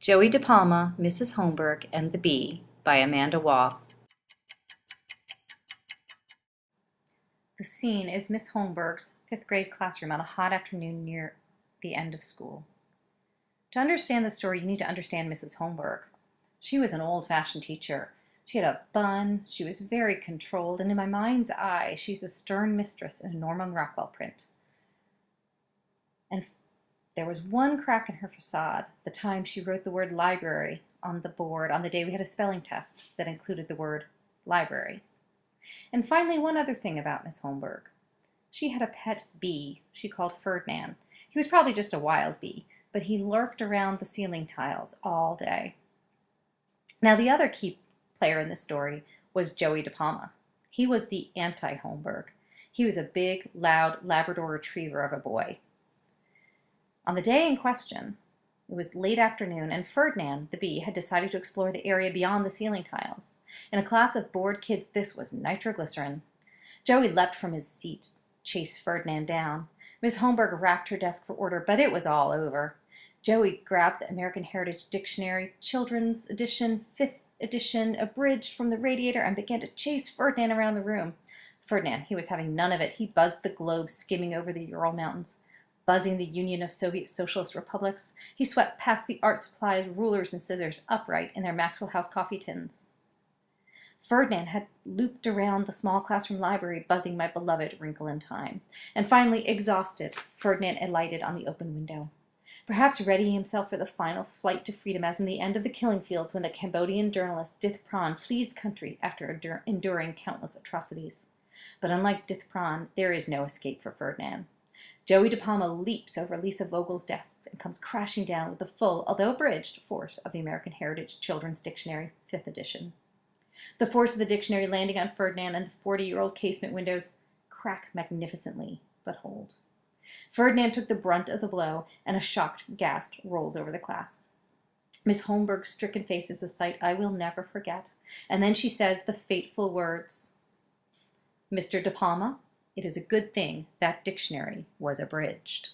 Joey DePalma, Mrs. Holmberg, and the Bee by Amanda Waugh. The scene is Miss Holmberg's fifth grade classroom on a hot afternoon near the end of school. To understand the story, you need to understand Mrs. Holmberg. She was an old-fashioned teacher. She had a bun, she was very controlled, and in my mind's eye, she's a stern mistress in a Norman Rockwell print. And there was one crack in her facade, the time she wrote the word library on the board on the day we had a spelling test that included the word library. And finally, one other thing about Miss Holmberg. She had a pet bee she called Ferdinand. He was probably just a wild bee, but he lurked around the ceiling tiles all day. Now, the other key player in this story was Joey DePalma. He was the anti-Holmberg. He was a big, loud Labrador retriever of a boy. On the day in question, it was late afternoon, and Ferdinand, the bee, had decided to explore the area beyond the ceiling tiles. In a class of bored kids, this was nitroglycerin. Joey leapt from his seat, chased Ferdinand down. Miss Holmberg racked her desk for order, but it was all over. Joey grabbed the American Heritage Dictionary, Children's Edition, 5th edition, abridged from the radiator, and began to chase Ferdinand around the room. Ferdinand, he was having none of it. He buzzed the globe skimming over the Ural Mountains, buzzing the Union of Soviet Socialist Republics. He swept past the art supplies, rulers, and scissors upright in their Maxwell House coffee tins. Ferdinand had looped around the small classroom library, buzzing my beloved Wrinkle in Time. And finally, exhausted, Ferdinand alighted on the open window, perhaps readying himself for the final flight to freedom, as in the end of The Killing Fields, when the Cambodian journalist Dith Pran flees the country after enduring countless atrocities. But unlike Dith Pran, there is no escape for Ferdinand. Joey DePalma leaps over Lisa Vogel's desks and comes crashing down with the full, although abridged, force of the American Heritage Children's Dictionary, 5th edition. The force of the dictionary landing on Ferdinand and the 40-year-old casement windows crack magnificently, but hold. Ferdinand took the brunt of the blow, and a shocked gasp rolled over the class. Miss Holmberg's stricken face is a sight I will never forget, and then she says the fateful words, "Mr. DePalma, it is a good thing that dictionary was abridged."